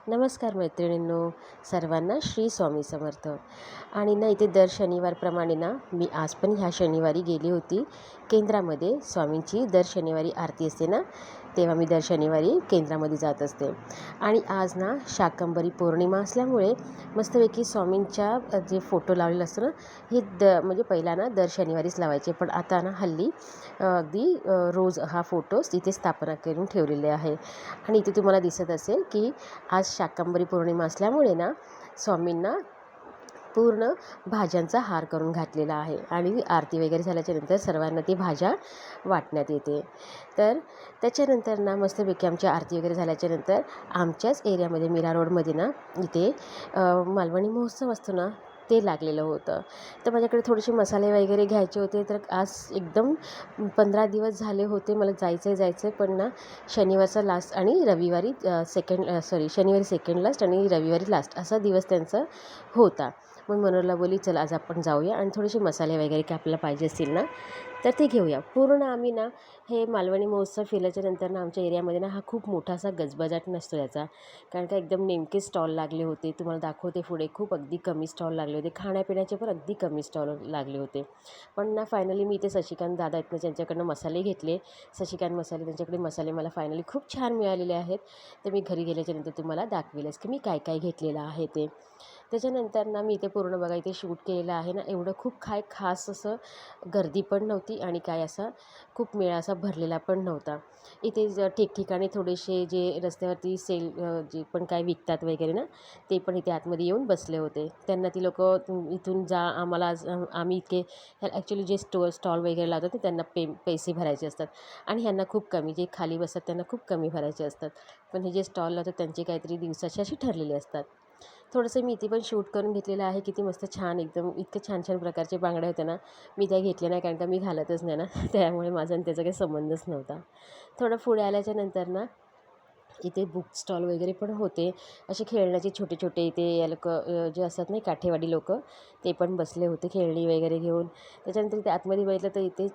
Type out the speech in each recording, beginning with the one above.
नमस्कार मैत्रिणींनो, सर्वांना श्री स्वामी समर्थ. आणि ना इथे दर शनिवारप्रमाणे ना मी आज पण ह्या शनिवारी गेली होती केंद्रामध्ये. स्वामींची दर शनिवारी आरती असते ना, तेव्हा मी दर शनिवारी केंद्रामध्ये जात असते. आणि आज ना शाकंभरी पौर्णिमा असल्यामुळे मस्तपैकी स्वामींच्या जे फोटो लावलेलं असतं ना, हे म्हणजे पहिला ना दर शनिवारीच लावायचे, पण आता ना हल्ली अगदी रोज हा फोटो तिथे स्थापना करून ठेवलेले आहे. आणि इथे तुम्हाला दिसत असेल की आज शाकंभरी पौर्णिमा असल्यामुळे ना स्वामींना पूर्ण भाज्यांचा हार करून घातलेला आहे आणि आरती वगैरे झाल्याच्यानंतर सर्वांना ती भाज्या वाटण्यात येते. तर त्याच्यानंतर ना मस्तपैकी आमची आरती वगैरे झाल्याच्यानंतर आमच्याच एरियामध्ये मीरा रोडमध्ये ना इथे मालवणी महोत्सव असतो ना, ते लागलेलं होतं. तर माझ्याकडे थोडेसे मसाले वगैरे घ्यायचे होते. तर आज एकदम 15 दिवस झाले होते मला जायचं पण ना शनिवारचा लास्ट आणि रविवारी शनिवारी सेकंड लास्ट आणि रविवारी लास्ट असा दिवस त्यांचा होता. मग मनोहरला बोलली, चल आज आपण जाऊया आणि थोडेसे मसाले वगैरे काय आपल्याला पाहिजे असतील ना तर ते घेऊया. पूर्ण आम्ही ना हे मालवणी महोत्सव फिरल्याच्या नंतर ना आमच्या एरियामध्ये ना हा खूप मोठासा गजबजाट नसतो याचा, कारण का एकदम नेमके स्टॉल लागले होते. तुम्हाला दाखवते पुढे, खूप अगदी कमी स्टॉल लागले होते. खाण्यापिण्याचे पण अगदी कमी स्टॉल लागले होते. पण ना फायनली मी इथे शशिकांत दादा आहेत ना, त्यांच्याकडनं मसाले घेतले. शशिकांत मसाले, त्यांच्याकडे मसाले मला फायनली खूप छान मिळालेले आहेत. तर मी घरी गेल्याच्यानंतर तुम्हाला दाखवेलच की मी काय काय घेतलेलं आहे ते. त्याच्यानंतर ना मी इथे पूर्ण बघा इथे शूट केलेलं आहे ना, एवढं खूप काय खास असं गर्दी पण नव्हती आणि काय असा खूप मेळा असा भरलेला पण नव्हता. इथे ठिकठिकाणी थोडेसे जे रस्त्यावरती जे पण काय विकतात वगैरे ना, ते पण इथे आतमध्ये येऊन बसले होते. त्यांना ती लोकं इथून जा, आम्ही इतके ॲक्च्युली जे स्टॉल वगैरे लावतात ते त्यांना पैसे भरायचे असतात आणि ह्यांना खूप कमी, जे खाली बसतात त्यांना खूप कमी भरायचे असतात. पण हे जे स्टॉल लावतात त्यांचे काहीतरी दिवसाचे असे ठरलेले असतात. थोडंसं मी इथे पण शूट करून घेतलेलं आहे. किती मस्त छान, एकदम इतके छान छान प्रकारचे बांगड्या होत्या ना, मी त्या घेतल्या नाही कारण का मी घालतच नाही ना त्यामुळे माझा आणि त्याचा काही संबंधच नव्हता. थोडं पुढे आल्याच्या नंतर ना इथे बुक स्टॉल वगैरे पण होते. असे खेळण्याचे छोटे छोटे इथे जे असतात नाही काठेवाडी लोकं, ते पण बसले होते खेळणी वगैरे घेऊन. त्याच्यानंतर इथे आतमध्ये बघितलं तर इथे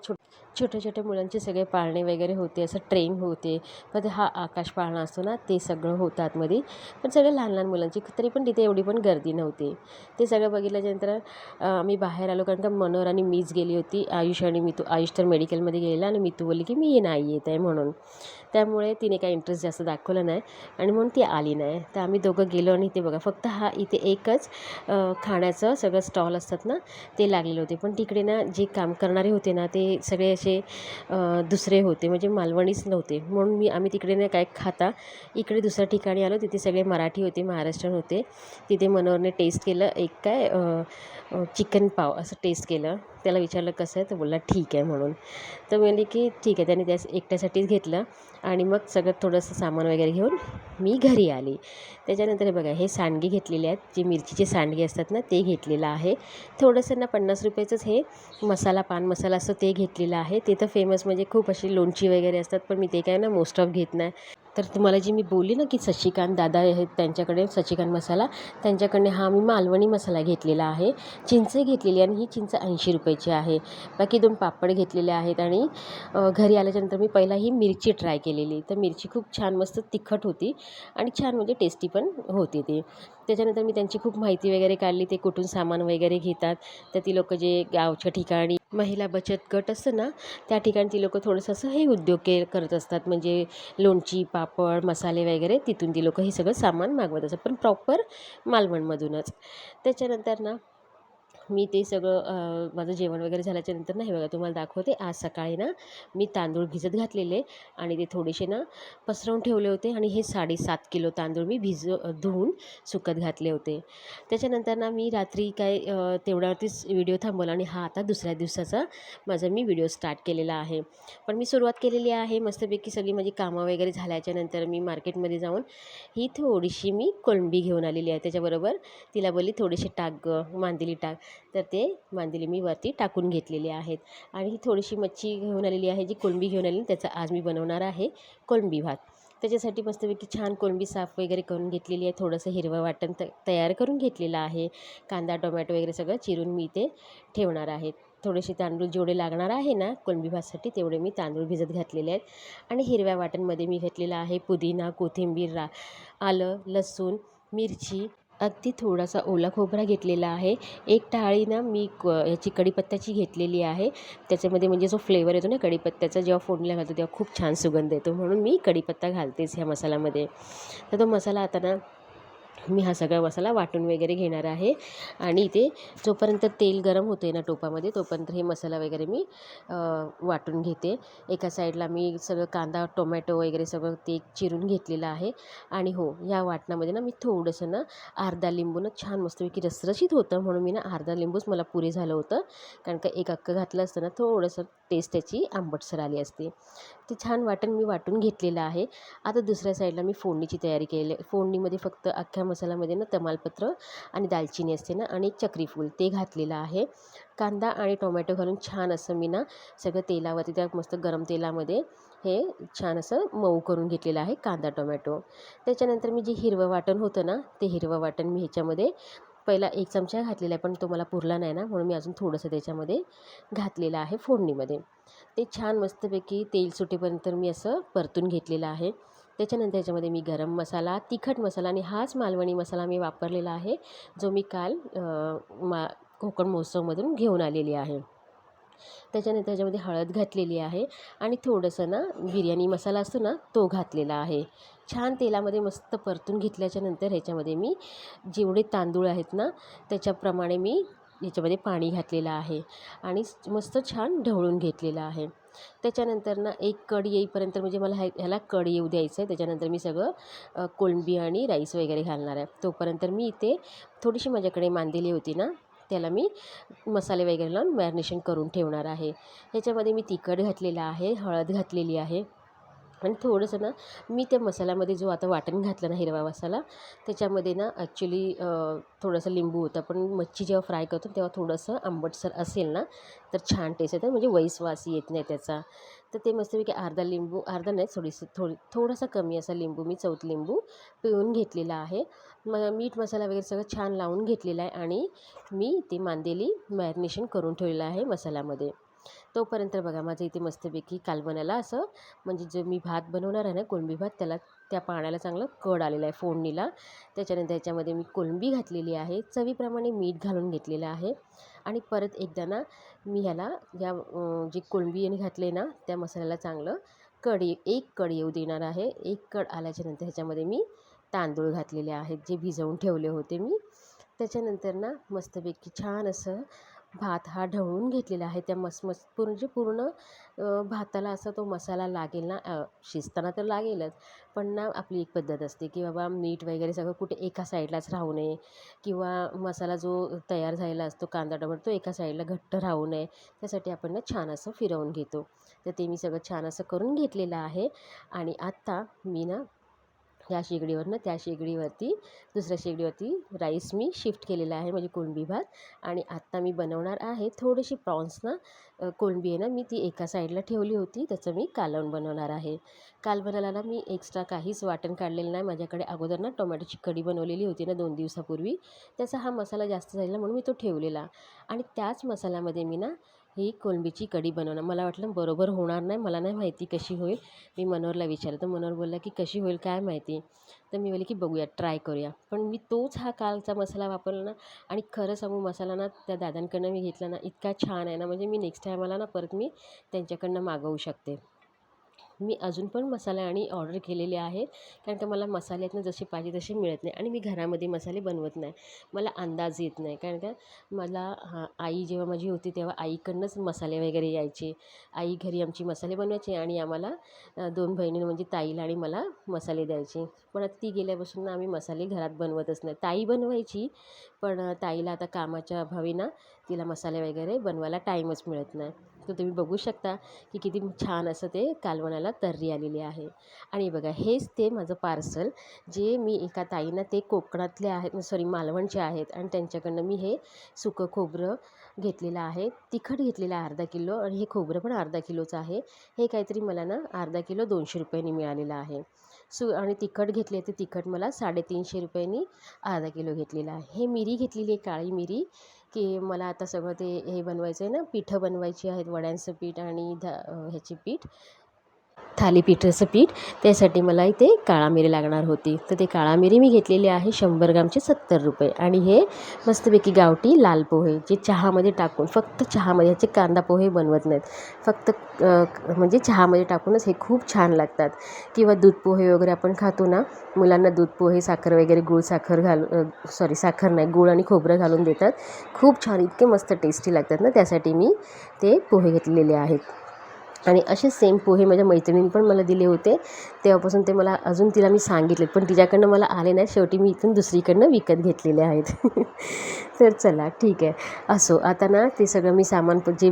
छोट्या छोट्या मुलांचे सगळे पाळणे वगैरे होते, असं ट्रेन होते. पण हा आकाश पाळणा असतो ना, ते सगळं होतं आतमध्ये. पण सगळे लहान लहान मुलांची, तरी पण तिथे एवढी पण गर्दी नव्हती. ते सगळं बघितल्याच्यानंतर आम्ही बाहेर आलो, कारण का मनोहर आणि मीच गेली होती. आयुष आणि मितू, आयुष तर मेडिकलमध्ये गेलेला आणि मितू बोलली की मी नाही येत आहे म्हणून. त्यामुळे तिने काही इंटरेस्ट जास्त दाखवला नाही आणि म्हणून ती आली नाही. तर आम्ही दोघं गेलो आणि इथे बघा फक्त हा इथे एकच खाण्याचं सगळं स्टॉल असतात ना, ते लागलेले होते. पण तिकडे ना जे काम करणारे होते ना, ते सगळे असे दुसरे होते, म्हणजे मालवणीच नव्हते. म्हणून आम्ही तिकडे नाही काय खाता इकडे दुसऱ्या ठिकाणी आलो. तिथे सगळे मराठी होते, महाराष्ट्रीयन होते. तिथे मनोहरने टेस्ट केलं एक काय चिकन पाव असं टेस्ट केलं. त्याला विचारलं कसं आहे, तर बोलला ठीक आहे म्हणून. तर म्हणले की ठीक आहे. त्याने त्या एकट्यासाठीच घेतलं आणि मग सगळं थोडंसं सामान वगैरे घेऊन मी घरी आली. त्याच्यानंतर हे बघा हे सांडगे घेतलेले आहेत, जे मिरचीचे सांडगे असतात ना, ते घेतलेलं आहे. थोडंसं ना 50 रुपयाचंच हे पान मसाला असतो ते घेतलेलं आहे. ते तर फेमस, म्हणजे खूप अशी लोणची वगैरे असतात, पण मी ते काय ना मोस्ट ऑफ घेत नाही. तर तुम्हाला जी मी बोलली ना की शशिकांत दादा आहेत, त्यांच्याकडे शशिकांत मसाला, त्यांच्याकडे हा मी मालवणी मसाला घेतलेला आहे. चिंच घेतलेली आणि ही चिंच 80 रुपयाची आहे. बाकी 2 पापड घेतलेले आहेत. आणि घरी आल्याच्यानंतर मी पहिला ही मिरची ट्राय केलेली. तर मिरची खूप छान मस्त तिखट होती आणि छान म्हणजे टेस्टी पण होती ती. त्याच्यानंतर मी त्यांची खूप माहिती वगैरे काढली, ते कुठून सामान वगैरे घेतात. तर ती लोकं जे गावच्या ठिकाणी महिला बचत गट असतं ना, त्या ठिकाणी ती लोकं थोडंसं असं हे उद्योग करत असतात, म्हणजे लोणची, पापड, मसाले वगैरे तिथून ती लोकं हे सगळं सामान मागवत असतात, पण प्रॉपर मालवणमधूनच. त्याच्यानंतर ना मी ते सगळं माझं जेवण वगैरे झाल्याच्यानंतर ना हे बघा तुम्हाला दाखवते. आज सकाळी ना मी तांदूळ भिजत घातलेले आणि ते थोडेसे ना पसरवून ठेवले होते आणि हे 7.5 किलो तांदूळ मी धुवून सुकत घातले होते. त्याच्यानंतर ना मी रात्री काय तेवढ्यावरतीच व्हिडिओ थांबवला आणि हा आता दुसऱ्या दिवसाचा माझा मी व्हिडिओ स्टार्ट केलेला आहे. पण मी सुरुवात केलेली आहे मस्तपैकी सगळी माझी कामं वगैरे झाल्याच्यानंतर मी मार्केटमध्ये जाऊन ही थोडीशी मी कोळंबी घेऊन आलेली आहे. त्याच्याबरोबर तिला बोलली थोडीशी टाक गं मांदेली टाक, तर ते मांदेली मी वरती टाकून घेतलेले आहेत. आणि ही थोडीशी मच्छी घेऊन आलेली आहे, जी कोळंबी घेऊन आलेली, त्याचा आज मी बनवणार आहे कोळंबी भात. त्याच्यासाठी मस्तपैकी छान कोळंबी साफ वगैरे करून घेतलेली आहे. थोडंसं हिरवं तयार करून घेतलेलं आहे. कांदा टोमॅटो वगैरे सगळं चिरून मी ते ठेवणार आहे. थोडेसे तांदूळ जेवढे लागणार आहे ना कोळंबी भातसाठी तेवढे मी तांदूळ भिजत घातलेले आहेत. आणि हिरव्या वाटणमध्ये मी घेतलेला आहे पुदिना, कोथिंबीर, आलं, लसूण, मिरची, अगदी थोडासा ओला खोबरा घेतलेला आहे. एक टाळी ना मी याची कढीपत्त्याची घेतलेली आहे. त्याच्यामध्ये म्हणजे जो फ्लेवर येतो ना कढीपत्त्याचा, जेव्हा फोडणीला घालतो तेव्हा खूप छान सुगंध येतो, म्हणून मी कढीपत्ता घालतेच ह्या मसाल्यामध्ये. तर तो मसाला आता ना मी हा सगळा मसाला वाटून वगैरे घेणार आहे. आणि इथे जोपर्यंत तेल गरम होते ना टोपामध्ये, तोपर्यंत हे मसाला वगैरे मी वाटून घेते. एका साईडला मी सगळं कांदा, टोमॅटो वगैरे सगळं ते चिरून घेतलेलं आहे. आणि हो, या वाटणामध्ये ना मी थोडंसं ना अर्धा लिंबू ना छान मस्तपैकी रसरशीत होतं म्हणून मी ना अर्धा लिंबूच मला पुरे झालं होतं, कारण का एक अख्खं घातलं असतं ना थोडंसं टेस्ट त्याची आंबटसर आली असते. ते छान वाटण मी वाटून घेतलेलं आहे. आता दुसऱ्या साईडला मी फोडणीची तयारी केली आहे. फोडणीमध्ये फक्त अख्ख्या मसाल्यामध्ये ना तमालपत्र आणि दालचिनी असते ना आणि चक्री फूल ते घातलेलं आहे. कांदा आणि टोमॅटो घालून छान असं मी ना सगळं तेलावरती त्या मस्त गरम तेलामध्ये हे छान असं मऊ करून घेतलेलं आहे कांदा टोमॅटो. त्याच्यानंतर मी जे हिरवं वाटण होतं ना ते हिरवं वाटण मी ह्याच्यामध्ये पहिला 1 चमचा घातलेला आहे, पण तो मला पुरला नाही ना म्हणून मी अजून थोडंसं त्याच्यामध्ये घातलेलं आहे फोडणीमध्ये. ते छान मस्तपैकी तेल सुटेपर्यंत मी असं परतून घेतलेलं आहे. त्याच्यानंतर याच्यामध्ये मी गरम मसाला, तिखट मसाला आणि हाच मालवणी मसाला मी वापरलेला आहे, जो मी काल कोकण महोत्सवमधून घेऊन आलेली आहे. त्याच्यानंतर त्याच्यामध्ये हळद घातलेली आहे आणि थोडंसं ना बिर्याणी मसाला असतो ना तो घातलेला आहे. छान तेलामध्ये मस्त परतून घेतल्याच्यानंतर ह्याच्यामध्ये मी जेवढे तांदूळ आहेत ना त्याच्याप्रमाणे मी ह्याच्यामध्ये पाणी घातलेलं आहे आणि मस्त छान ढवळून घेतलेलं आहे. त्याच्यानंतर ना एक कड येईपर्यंत म्हणजे मला ह्याला कड येऊ द्यायचं आहे. त्याच्यानंतर मी सगळं कोळंबी आणि राईस वगैरे घालणार आहे. तोपर्यंत मी इथे थोडीशी माझ्याकडे मांदेली होती ना त्याला मी मसाले वगैरे लावून मॅरिनेशन करून ठेवणार आहे. ह्याच्यामध्ये मी तिखट घातलेलं आहे, हळद घातलेली आहे आणि थोडंसं ना मी त्या मसाल्यामध्ये जो आता वाटण घातलं ना हिरवा मसाला त्याच्यामध्ये ना ॲक्च्युली थोडंसं लिंबू होतं, पण मच्छी जेव्हा फ्राय करतो तेव्हा थोडंसं आंबटसर असेल ना तर छान टेस्ट येतं, म्हणजे वास येत नाही त्याचा. तर ते मस्तपैकी अर्धा लिंबू, अर्धा नाही थोडासा कमी असा लिंबू मी चौथ लिंबू पिळून घेतलेला आहे. मग मीठ मसाला वगैरे सगळं छान लावून घेतलेलं आहे आणि मी ते मांदेली मॅरिनेशन करून ठेवलेलं आहे मसाल्यामध्ये. तोपर्यंत बघा माझं इथे मस्तपैकी कालवणाला असं म्हणजे जो मी भात बनवणार आहे ना कोळंबी भात, त्याला त्या पाण्याला चांगलं कड आलेलं आहे फोडणीला. त्याच्यानंतर याच्यामध्ये मी कोळंबी घातलेली आहे, चवीप्रमाणे मीठ घालून घेतलेलं आहे आणि परत एकदा ना मी ह्याला या जे कोळंबी घातले ना त्या मसाल्याला चांगलं एक कड येऊ देणार आहे. एक कड आल्याच्यानंतर ह्याच्यामध्ये मी तांदूळ घातलेले आहेत जे भिजवून ठेवले होते मी. त्याच्यानंतर ना मस्तपैकी छान असं भात हा ढवळून घेतलेला आहे. त्या पूर्ण भाताला असा तो मसाला लागेल ना, शिजताना तर लागेलच, पण ना आपली एक पद्धत असते की बाबा मीठ वगैरे सगळं कुठे एका साईडलाच राहू नये किंवा मसाला जो तयार झालेला असतो कांदा टोमॅटो तो एका साईडला घट्ट राहू नये, त्यासाठी आपण ना छान असं फिरवून घेतो. तर ते मी सगळं छान असं करून घेतलेलं आहे. आणि आत्ता मी ना या शेगडीवरनं त्या शेगडीवरती दुसऱ्या शेगडीवरती राईस मी शिफ्ट केलेला आहे, म्हणजे कोळंबी भात. आणि आत्ता मी बनवणार आहे थोडीशी प्रॉन्स ना कोळंबी आहे ना मी ती एका साईडला ठेवली होती, त्याचं मी कालवण बनवणार आहे. कालवणाला ना मी एक्स्ट्रा काहीच वाटण काढलेलं नाही. माझ्याकडे अगोदर ना टोमॅटोची कढी बनवलेली होती ना 2 दिवसापूर्वी, त्याचा हा मसाला जास्त झालेला म्हणून मी तो ठेवलेला आणि त्याच मसाल्यामध्ये मी ना ही कोळंबीची कढी बनवणार. मला वाटलं बरोबर होणार नाही, मला नाही माहिती कशी होईल. मी मनोहरला विचारलं तर मनोहर बोलला की कशी होईल काय माहिती. तर मी बोलले की बघूया ट्राय करूया. पण मी तोच हा कालचा मसाला वापरला ना आणि खरं सांगू मसाला ना त्या दादांकडनं मी घेतला ना इतका छान आहे ना, म्हणजे मी नेक्स्ट टायमाला ना परत मी त्यांच्याकडनं मागवू शकते. मी अजून पण मसाले आणि ऑर्डर केलेले आहेत, कारण का मला मसाल्यातनं जसे पाहिजे तसे मिळत नाही आणि मी घरामध्ये मसाले बनवत नाही. मला अंदाज येत नाही, कारण का मला आई जेव्हा माझी होती तेव्हा आईकडनंच मसाले वगैरे यायचे. आई घरी आमची मसाले बनवायचे आणि आम्हाला 2 बहिणींना म्हणजे ताईला आणि मला मसाले द्यायचे. पण आता ती गेल्यापासून ना आम्ही मसाले घरात बनवतच नाही. ताई बनवायची, पण ताईला आता कामाच्या अभावी ना तिला मसाले वगैरे बनवायला टाईमच मिळत नाही. तर तुम्ही बघू शकता की किती छान असं ते कालवणाला तर्री आलेली आहे. आणि बघा हेच ते माझं पार्सल जे मी एका ताईंना ते कोकणातले आहेत, सॉरी मालवणचे आहेत, आणि त्यांच्याकडनं मी हे सुकं खोबरं घेतलेलं आहे. तिखट घेतलेलं आहे अर्धा किलो आणि हे खोबरं पण अर्धा किलोचं आहे. हे काहीतरी मला ना अर्धा किलो 200 रुपयांनी मिळालेलं आहे. आणि तिखट घेतली आहे, ते तिखट मला 350 रुपयांनी अर्धा किलो घेतलेलं आहे. हे मिरी घेतलेली आहे, काळी मिरी, की मला आता सगळं ते हे बनवायचं आहे ना, पिठं बनवायची आहेत, वड्यांचं पीठ आणि ह्याची पीठ, थालीपीठाचं पीठ. त्यासाठी मला इथे काळा मिरी लागणार होती, तर ते काळा मिरी मी घेतलेली आहे 100 ग्रामचे 70 रुपये. आणि हे मस्तपैकी गावठी लाल पोहे, जे चहामध्ये टाकून, फक्त चहामध्ये, ह्याचे कांदा पोहे बनवत नाहीत, फक्त म्हणजे चहामध्ये टाकूनच हे खूप छान लागतात. किंवा दूध पोहे वगैरे आपण खातो ना, मुलांना दूध पोहे साखर वगैरे, गूळ साखर साखर नाही, गूळ आणि खोबरं घालून देतात, खूप छान, इतके मस्त टेस्टी लागतात ना, त्यासाठी मी ते पोहे घेतलेले आहेत. आणि असे सेम पोहे माझ्या मैत्रिणीने पण मला दिले होते, तेव्हापासून ते मला अजून तिला मी सांगितले, पण तिच्याकडनं मला आले नाही, शेवटी मी इथून दुसरीकडनं विकत घेतलेले आहेत. तर चला ठीक आहे. असो, आता ना ते सगळं मी सामान जे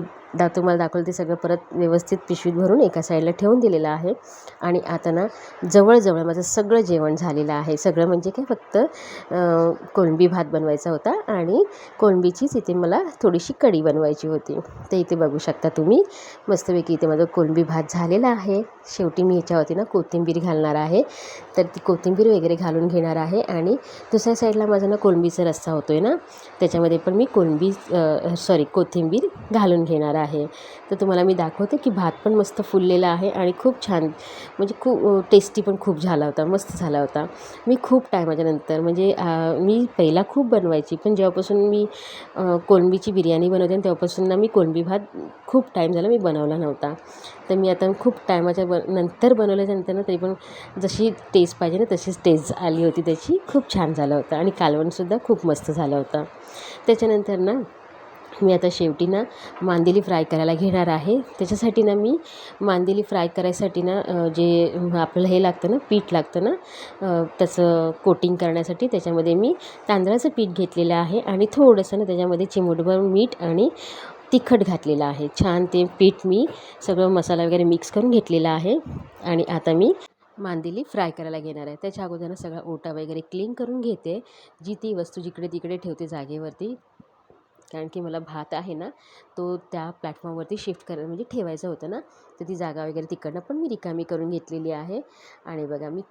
तुम्हाला दाखवलं ते सगळं परत व्यवस्थित पिशवीत भरून एका साईडला ठेवून दिलेलं आहे. आणि आता ना जवळजवळ माझं सगळं जेवण झालेलं आहे. सगळं म्हणजे काय, फक्त कोळंबी भात बनवायचा होता आणि कोळंबीचीच इथे मला थोडीशी कढी बनवायची होती. ते इथे बघू शकता तुम्ही, मस्तपैकी इथे माझं कोळंबी भात झालेला आहे. शेवटी मी ह्याच्यावरती ना कोथिंबीर घालणार आहे, तर ती कोथिंबीर वगैरे घालून घेणार आहे. आणि दुसऱ्या साईडला माझा ना कोळंबीचा रस्सा होतो आहे ना, त्याच्यामध्ये पण मी कोथिंबीर घालून घेणार आहे. तर तुम्हाला मी दाखवते की भात पण मस्त फुललेला आहे आणि खूप छान, म्हणजे खूप टेस्टी पण खूप झाला होता, मस्त झाला होता. मी खूप टायमाच्यानंतर, म्हणजे मी पहिला खूप बनवायची, पण जेव्हापासून मी कोळंबीची बिर्याणी बनवते आणि तेव्हापासून ना मी कोळंबी भात खूप टाईम झाला मी बनवला नव्हता. तर मी आता खूप टायमाच्या नंतर बनवल्याच्यानंतर ना, तरी पण जशी टेस्ट पाहिजे ना तशीच टेस्ट आली होती त्याची, खूप छान झालं होतं. आणि कालवणसुद्धा खूप मस्त झालं होतं. त्याच्यानंतर ना मी आता शेवटी ना मांदेली फ्राय करायला घेणार आहे. त्याच्यासाठी ना मी मांदेली फ्राय करायसाठी ना जे आपल्याला हे लागतं ना, पीठ लागतं ना, त्याचं कोटिंग करण्यासाठी, त्याच्यामध्ये मी तांदळाचं पीठ घेतलेलं आहे आणि थोडंसं ना त्याच्यामध्ये चिमूटभर मीठ आणि तिखट घातलेलं आहे. छान ते पीठ मी सगळं मसाला वगैरे मिक्स करून घेतलेला आहे. आणि आता मी मांदेली फ्राय करायला घेणार आहे. त्याच्या अगोदर ना सगळा ओटा वगैरे क्लीन करून घेते, जी ती वस्तू जिकडे तिकडे ठेवते जागेवरती, कारण की मला भात आहे ना तो त्या प्लॅटफॉर्मवरती शिफ्ट म्हणजे ठेवायचं होतं ना, तर ती जागा वगैरे तिकडनं पण मी रिकामी करून घेतलेली आहे. आणि बघा, मी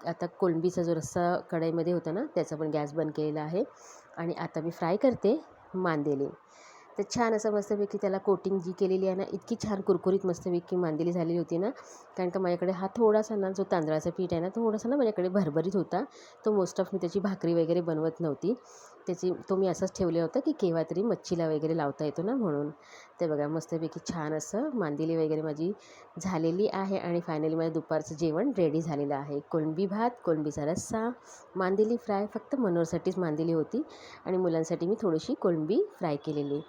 आता कोळंबीचा जो रस्सा कढईमध्ये होता ना, त्याचा पण गॅस बंद केलेला आहे. आणि आता मी फ्राय करते मांदेली. तर छान असं मस्तपैकी त्याला कोटिंग जी केलेली आहे ना, इतकी छान कुरकुरीत मस्तपैकी मांदेली झालेली होती ना, कारण का माझ्याकडे हा थोडासा ना जो तांदळाचा पीठ आहे ना, तो थोडासा ना माझ्याकडे भरभरीत होता, तो मोस्ट ऑफ मी त्याची भाकरी वगैरे बनवत नव्हती, तो मी असंच ठेवलं होतं की केव्हा तरी मच्छीला वगैरे लावता येतो ना म्हणून. ते बघा, मस्तपैकी छान असं मांदेली वगैरे माझी झालेली आहे. आणि फायनली माझं दुपारचं जेवण रेडी झालेलं आहे. कोळंबी भात, कोळंबीचा रस्सा, मांदेली फ्राय, फक्त मनोरसाठीच मांदेली होती आणि मुलांसाठी मी थोडीशी कोळंबी फ्राय केलेली.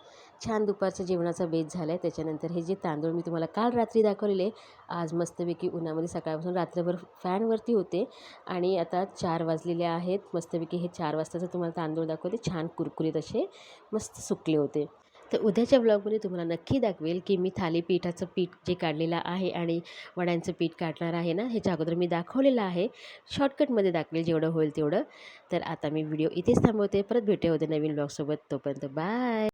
छान दुपारचं जेवणाचा बेत झाला आहे. त्याच्यानंतर हे जे तांदूळ मी तुम्हाला काल रात्री दाखवलेले, आज मस्तपैकी उन्हामध्ये सकाळपासून रात्रभर फॅनवरती होते आणि आता 4 वाजलेले आहेत. मस्तपैकी हे 4 वाजताचं तुम्हाला तांदूळ दाखवते, छान कुरकुरीत असे मस्त सुकले होते. तर उद्याच्या ब्लॉगमध्ये तुम्हाला नक्की दाखवेल की मी थालीपीठाचं पीठ जे काढलेलं आहे आणि वड्यांचं पीठ काढणार आहे ना, ह्याच्या अगोदर मी दाखवलेलं आहे, शॉर्टकटमध्ये दाखवेल जेवढं होईल तेवढं. तर आता मी व्हिडिओ इथेच थांबवते, परत भेटूया उद्या नवीन ब्लॉगसोबत. तोपर्यंत बाय.